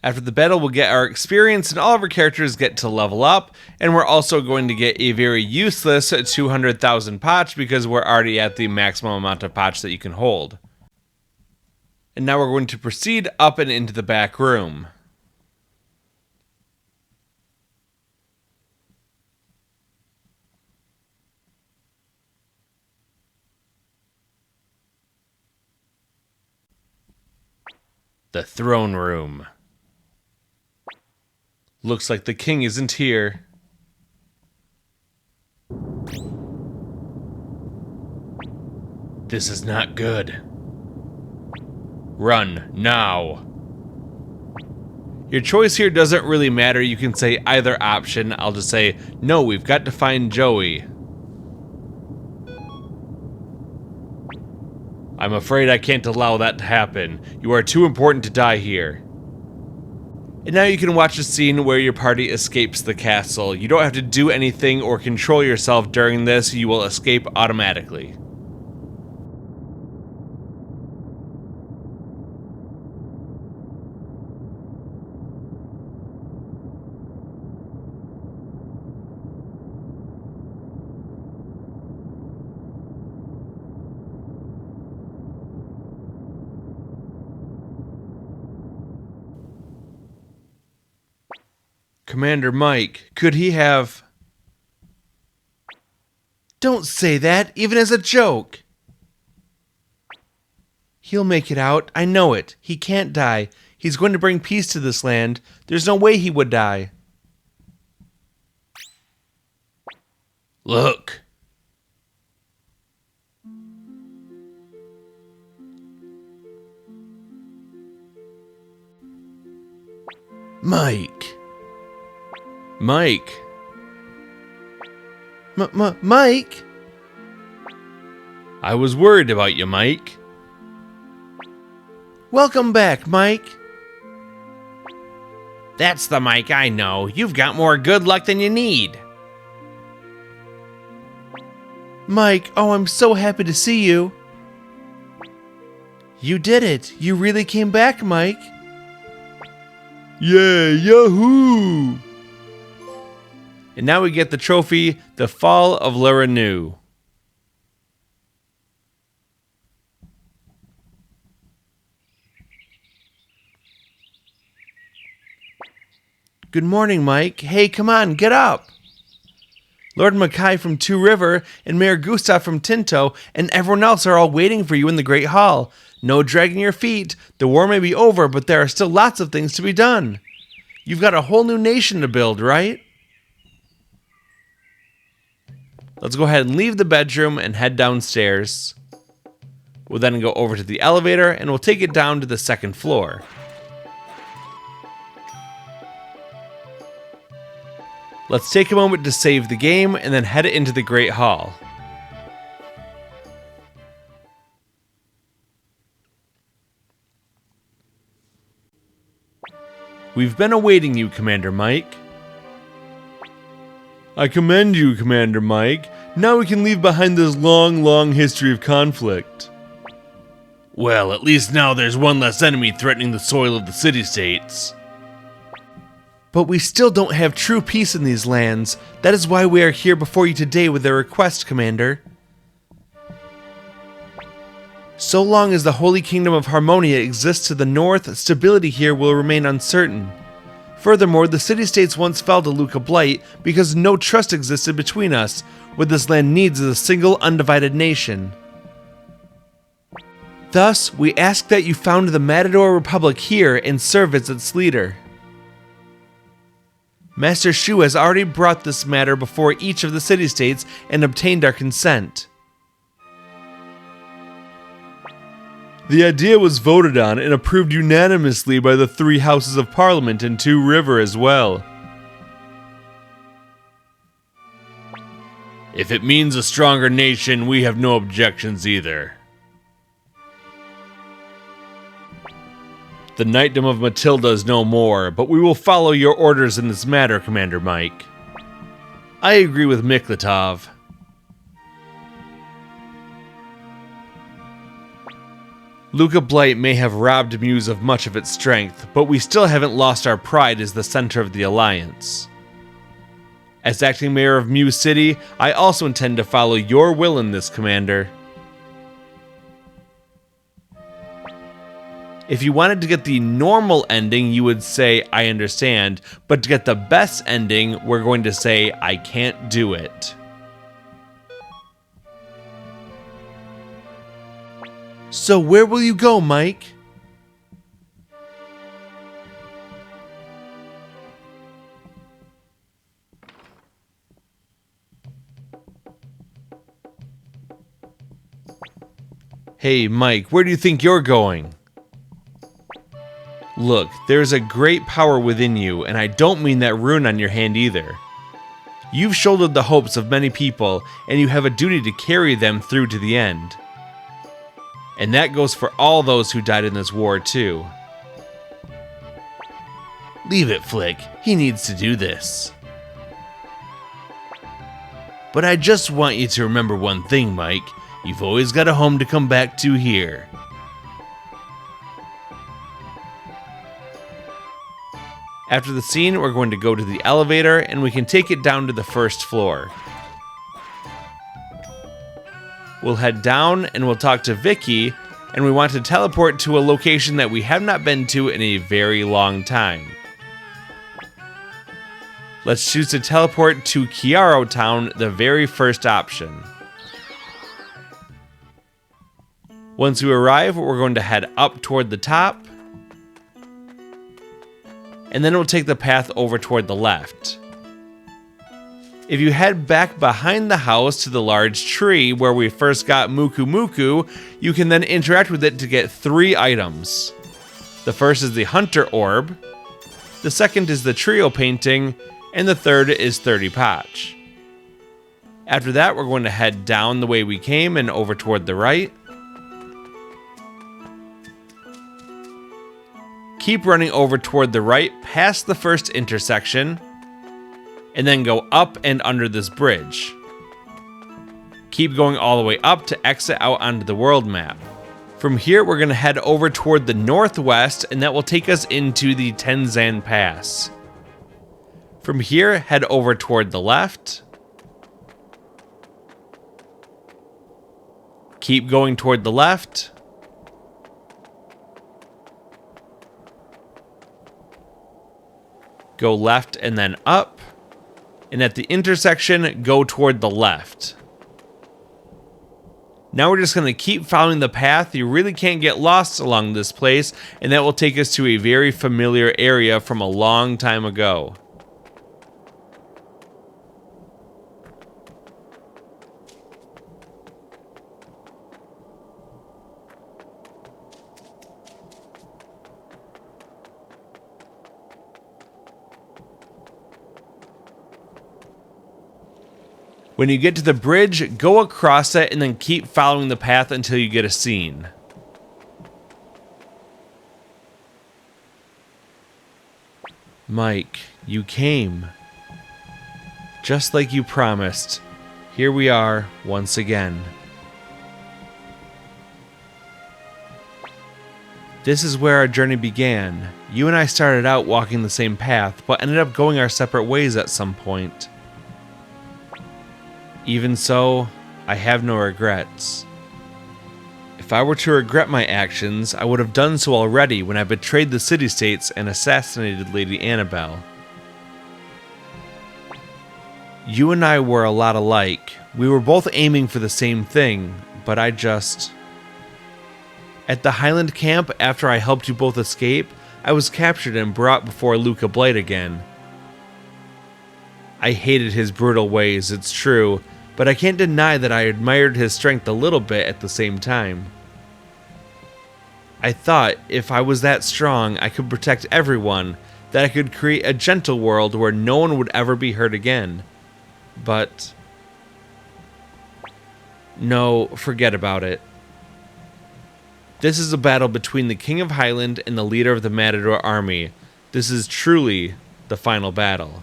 After the battle, we'll get our experience and all of our characters get to level up, and we're also going to get a very useless 200,000 potch because we're already at the maximum amount of potch that you can hold. And now we're going to proceed up and into the back room. The throne room. Looks like the king isn't here. This is not good. Run, now. Your choice here doesn't really matter. You can say either option. I'll just say, no, we've got to find Joey. I'm afraid I can't allow that to happen. You are too important to die here. And now you can watch a scene where your party escapes the castle. You don't have to do anything or control yourself during this. You will escape automatically. Commander Mike, could he have... Don't say that, even as a joke. He'll make it out, I know it. He can't die. He's going to bring peace to this land. There's no way he would die. Look. Mike. Mike. Mike? I was worried about you, Mike. Welcome back, Mike. That's the Mike I know. You've got more good luck than you need. Mike, oh, I'm so happy to see you. You did it. You really came back, Mike. Yeah, yahoo! And now we get the trophy, The Fall of Rune. Good morning, Mike. Hey, come on, get up. Lord Mackay from Two River and Mayor Gustav from Tinto and everyone else are all waiting for you in the Great Hall. No dragging your feet. The war may be over, but there are still lots of things to be done. You've got a whole new nation to build, right? Let's go ahead and leave the bedroom and head downstairs. We'll then go over to the elevator and we'll take it down to the second floor. Let's take a moment to save the game and then head into the Great Hall. We've been awaiting you, Commander Mike. I commend you, Commander Mike. Now we can leave behind this long, long history of conflict. Well, at least now there's one less enemy threatening the soil of the city-states. But we still don't have true peace in these lands. That is why we are here before you today with a request, Commander. So long as the Holy Kingdom of Harmonia exists to the north, stability here will remain uncertain. Furthermore, the city-states once fell to Luca Blight because no trust existed between us. What this land needs is a single, undivided nation. Thus, we ask that you found the Matador Republic here and serve as its leader. Master Shu has already brought this matter before each of the city-states and obtained our consent. The idea was voted on and approved unanimously by the 3 houses of Parliament and Two River as well. If it means a stronger nation, we have no objections either. The knightdom of Matilda is no more, but we will follow your orders in this matter, Commander Mike. I agree with Miklatov. Luca Blight may have robbed Muse of much of its strength, but we still haven't lost our pride as the center of the Alliance. As acting mayor of Muse City, I also intend to follow your will in this, Commander. If you wanted to get the normal ending, you would say, I understand, but to get the best ending, we're going to say, I can't do it. So where will you go, Mike? Hey, Mike, where do you think you're going? Look, there's a great power within you, and I don't mean that rune on your hand either. You've shouldered the hopes of many people, and you have a duty to carry them through to the end. And that goes for all those who died in this war, too. Leave it, Flick. He needs to do this. But I just want you to remember one thing, Mike. You've always got a home to come back to here. After the scene, we're going to go to the elevator, and we can take it down to the first floor. We'll head down, and we'll talk to Vicky, and we want to teleport to a location that we have not been to in a very long time. Let's choose to teleport to Chiaro Town, the very first option. Once we arrive, we're going to head up toward the top, and then we'll take the path over toward the left. If you head back behind the house to the large tree where we first got Muku Muku, you can then interact with it to get 3 items. The first is the Hunter Orb, the second is the Trio Painting, and the third is 30 Potch. After that, we're going to head down the way we came and over toward the right. Keep running over toward the right past the first intersection, and then go up and under this bridge. Keep going all the way up to exit out onto the world map. From here, we're going to head over toward the northwest, and that will take us into the Tenzan Pass. From here, head over toward the left. Keep going toward the left. Go left and then up. And at the intersection, go toward the left. Now we're just going to keep following the path. You really can't get lost along this place, and that will take us to a very familiar area from a long time ago. When you get to the bridge, go across it and then keep following the path until you get a scene. Mike, you came. Just like you promised. Here we are once again. This is where our journey began. You and I started out walking the same path, but ended up going our separate ways at some point. Even so, I have no regrets. If I were to regret my actions, I would have done so already when I betrayed the city-states and assassinated Lady Annabelle. You and I were a lot alike. We were both aiming for the same thing, but I just... At the Highland camp, after I helped you both escape, I was captured and brought before Luca Blight again. I hated his brutal ways, it's true, but I can't deny that I admired his strength a little bit at the same time. I thought if I was that strong, I could protect everyone, that I could create a gentle world where no one would ever be hurt again. But... no, forget about it. This is a battle between the King of Highland and the leader of the Matador army. This is truly the final battle.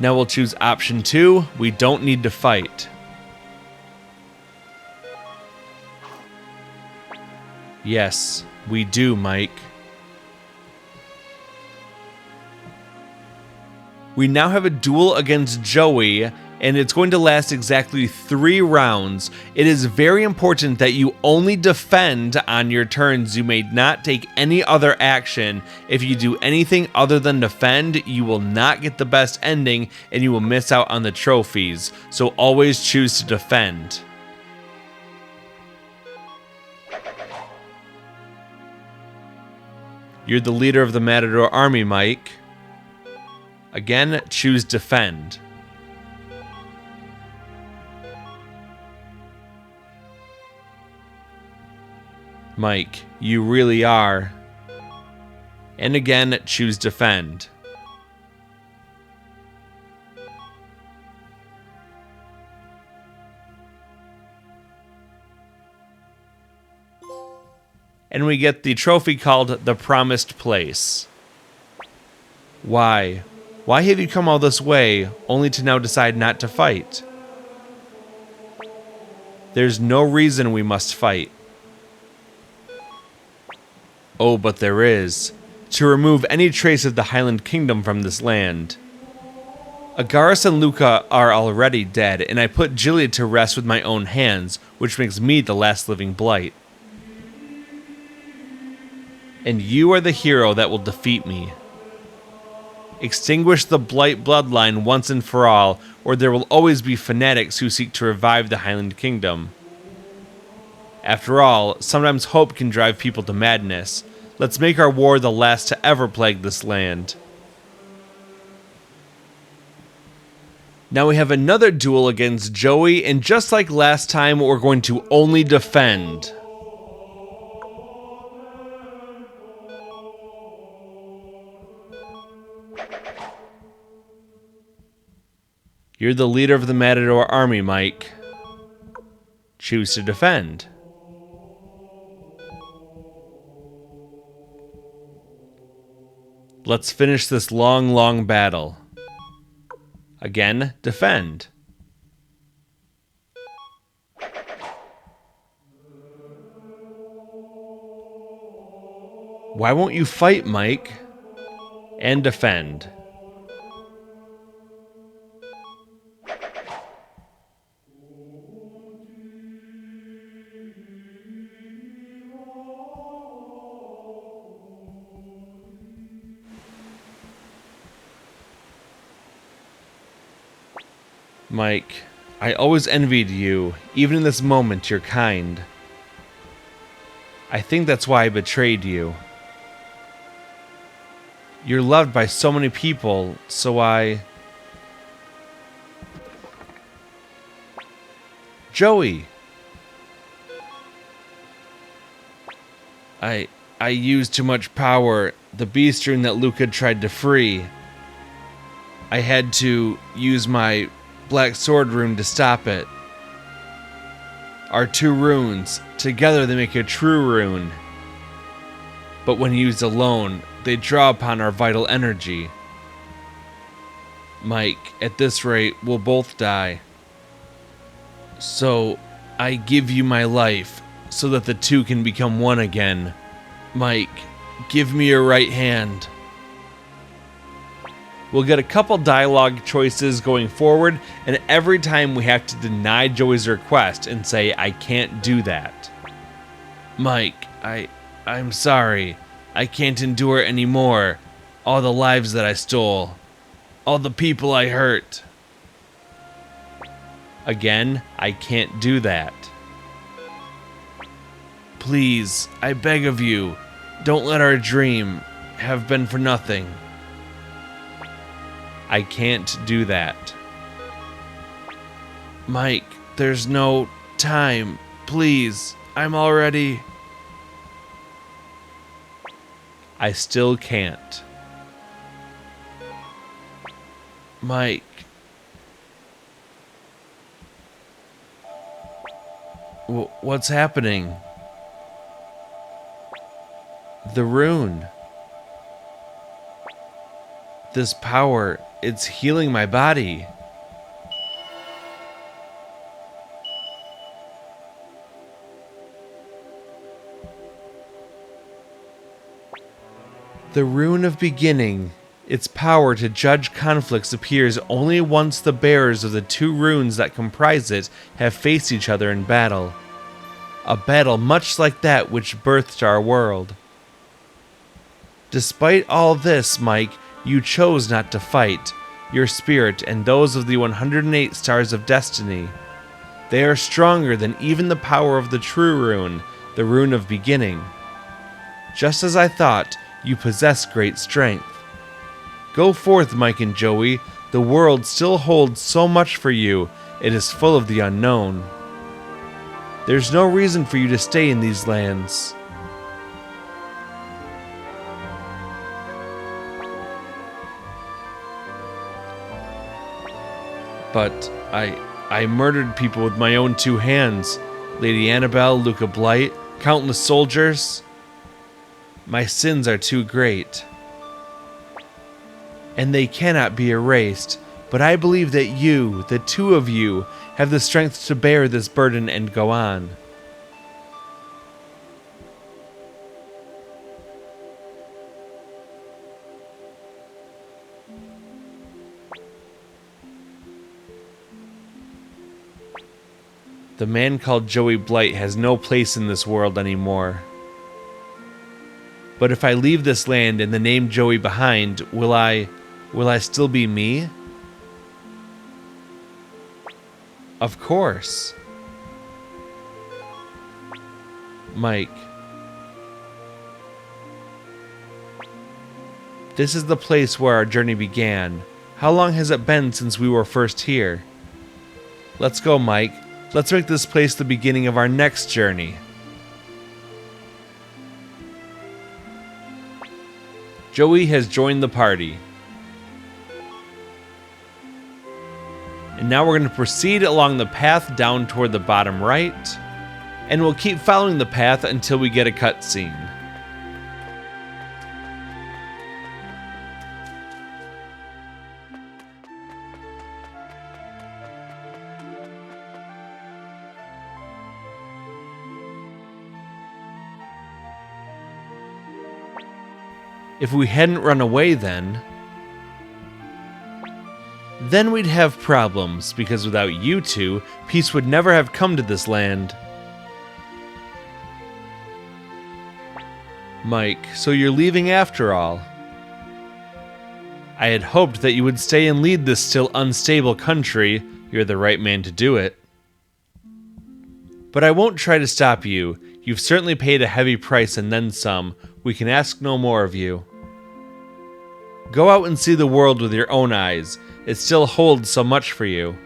Now we'll choose option 2, we don't need to fight. Yes, we do, Mike. We now have a duel against Joey, and it's going to last exactly 3 rounds. It is very important that you only defend on your turns. You may not take any other action. If you do anything other than defend, you will not get the best ending, and you will miss out on the trophies. So always choose to defend. You're the leader of the Matador army, Mike. Again, choose defend. Mike, you really are. And again, choose defend. And we get the trophy called the Promised Place. Why? Why have you come all this way, only to now decide not to fight? There's no reason we must fight. Oh, but there is. To remove any trace of the Highland Kingdom from this land. Agaris and Luca are already dead, and I put Gilead to rest with my own hands, which makes me the last living blight. And you are the hero that will defeat me. Extinguish the Blight bloodline once and for all, or there will always be fanatics who seek to revive the Highland Kingdom. After all, sometimes hope can drive people to madness. Let's make our war the last to ever plague this land. Now we have another duel against Joey, and just like last time, we're going to only defend. You're the leader of the Matador army, Mike. Choose to defend. Let's finish this long, long battle. Again, defend. Why won't you fight, Mike? And defend. Mike, I always envied you. Even in this moment, you're kind. I think that's why I betrayed you. You're loved by so many people, so Joey! I used too much power. The beast rune that Luca tried to free. I had to use my Black Sword rune to stop it. Our 2 runes, together they make a true rune. But when used alone, they draw upon our vital energy. Mike, at this rate, we'll both die. So, I give you my life, so that the 2 can become one again. Mike, give me your right hand. We'll get a couple dialogue choices going forward, and every time we have to deny Joey's request and say, I can't do that. Mike, I'm sorry. I can't endure it anymore. All the lives that I stole. All the people I hurt. Again, I can't do that. Please, I beg of you, don't let our dream have been for nothing. I can't do that. Mike, there's no time. Please, I'm already... I still can't. Mike. What's happening? The rune. This power, it's healing my body. The Rune of Beginning. Its power to judge conflicts appears only once the bearers of the two runes that comprise it have faced each other in battle. A battle much like that which birthed our world. Despite all this, Mike, you chose not to fight. Your spirit and those of the 108 Stars of Destiny. They are stronger than even the power of the true rune, the Rune of Beginning. Just as I thought, you possess great strength. Go forth, Mike and Joey. The world still holds so much for you. It is full of the unknown. There's no reason for you to stay in these lands. But I murdered people with my own two hands. Lady Annabelle, Luca Blight, countless soldiers. My sins are too great. And they cannot be erased, but I believe that you, the two of you, have the strength to bear this burden and go on. The man called Joey Blight has no place in this world anymore. But if I leave this land and the name Joey behind, will I still be me? Of course. Mike. This is the place where our journey began. How long has it been since we were first here? Let's go, Mike. Let's make this place the beginning of our next journey. Joey has joined the party. And now we're going to proceed along the path down toward the bottom right. And we'll keep following the path until we get a cutscene. If we hadn't run away then we'd have problems, because without you two, peace would never have come to this land. Mike, so you're leaving after all. I had hoped that you would stay and lead this still unstable country. You're the right man to do it. But I won't try to stop you. You've certainly paid a heavy price and then some. We can ask no more of you. Go out and see the world with your own eyes. It still holds so much for you.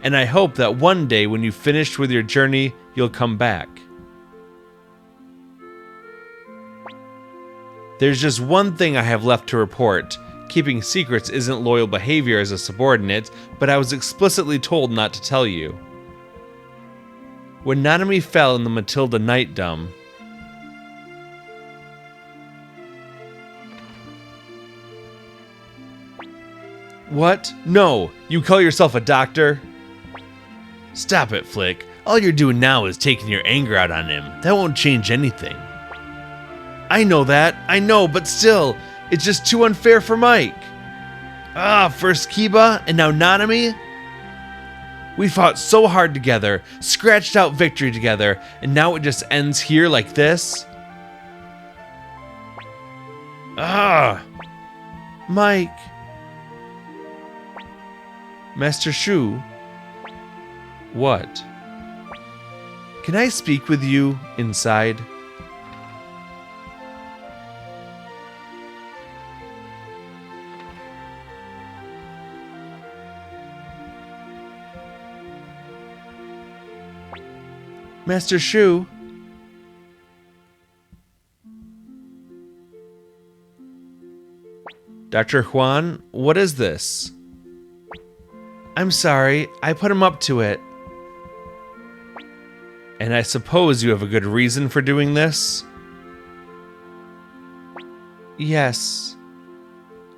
And I hope that one day when you've finished with your journey, you'll come back. There's just one thing I have left to report. Keeping secrets isn't loyal behavior as a subordinate, but I was explicitly told not to tell you. When Nanami fell in the Matilda Night Dome, What? No! You call yourself a doctor? Stop it, Flick. All you're doing now is taking your anger out on him. That won't change anything. I know that. I know, but still, it's just too unfair for Mike. First Kiba, and now Nanami? We fought so hard together, scratched out victory together, and now it just ends here like this? Mike. Master Shu? What? Can I speak with you inside? Master Shu? Dr. Huan, what is this? I'm sorry, I put him up to it. And I suppose you have a good reason for doing this? Yes.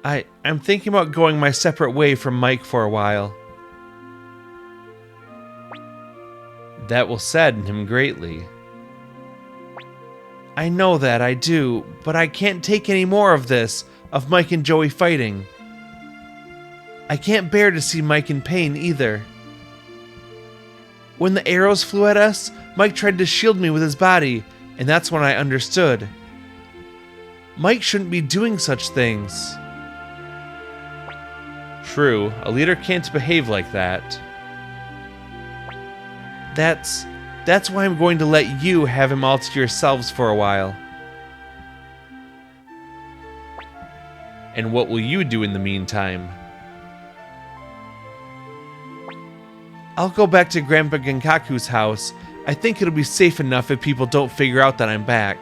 I'm thinking about going my separate way from Mike for a while. That will sadden him greatly. I know that, I do, but I can't take any more of this, of Mike and Joey fighting. I can't bear to see Mike in pain either. When the arrows flew at us, Mike tried to shield me with his body, and that's when I understood. Mike shouldn't be doing such things. True, a leader can't behave like that. That's why I'm going to let you have him all to yourselves for a while. And what will you do in the meantime? I'll go back to Grandpa Genkaku's house. I think it'll be safe enough if people don't figure out that I'm back.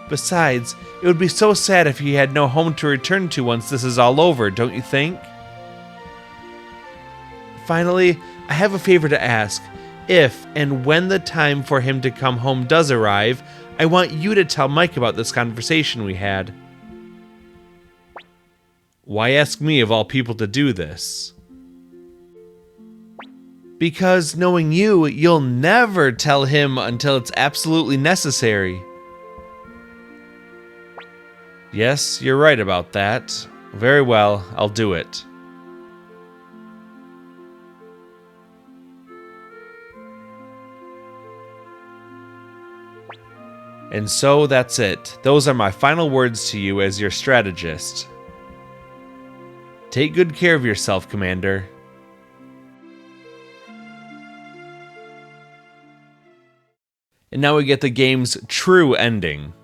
Besides, it would be so sad if he had no home to return to once this is all over, don't you think? Finally, I have a favor to ask. If and when the time for him to come home does arrive, I want you to tell Mike about this conversation we had. Why ask me of all people to do this? Because knowing you, you'll never tell him until it's absolutely necessary. Yes, you're right about that. Very well, I'll do it. And so that's it. Those are my final words to you as your strategist. Take good care of yourself, Commander. And now we get the game's true ending.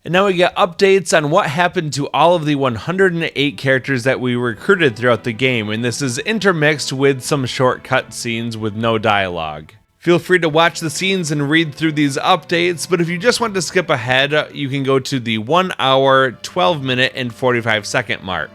And now we get updates on what happened to all of the 108 characters that we recruited throughout the game, and this is intermixed with some short cutscenes with no dialogue. Feel free to watch the scenes and read through these updates, but if you just want to skip ahead, you can go to the 1 hour, 12 minute, and 45 second mark.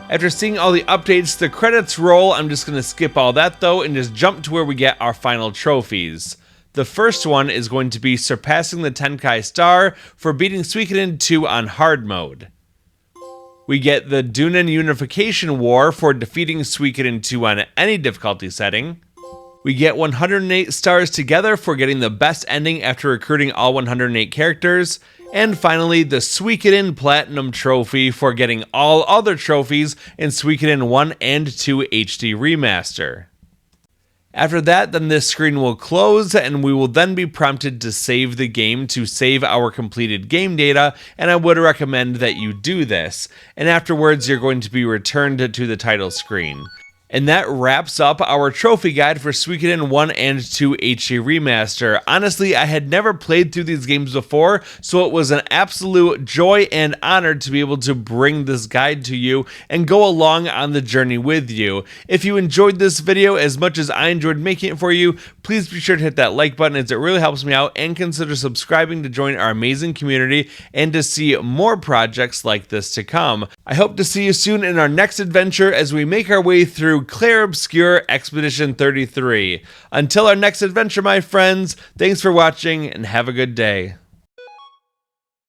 After seeing all the updates, the credits roll. I'm just going to skip all that though and just jump to where we get our final trophies. The first one is going to be Surpassing the Tenkai Star for beating Suikoden 2 on hard mode. We get the Dunan Unification War for defeating Suikoden 2 on any difficulty setting. We get 108 stars together for getting the best ending after recruiting all 108 characters. And finally, the Suikoden Platinum Trophy for getting all other trophies in Suikoden 1 and 2 HD Remaster. After that, then this screen will close and we will then be prompted to save the game to save our completed game data, and I would recommend that you do this. And afterwards, you're going to be returned to the title screen. And that wraps up our trophy guide for Suikoden 1 and 2 HD Remaster. Honestly, I had never played through these games before, so it was an absolute joy and honor to be able to bring this guide to you and go along on the journey with you. If you enjoyed this video as much as I enjoyed making it for you, please be sure to hit that like button as it really helps me out, and consider subscribing to join our amazing community and to see more projects like this to come. I hope to see you soon in our next adventure as we make our way through Clair Obscure Expedition 33. Until our next adventure, my friends, thanks for watching and have a good day.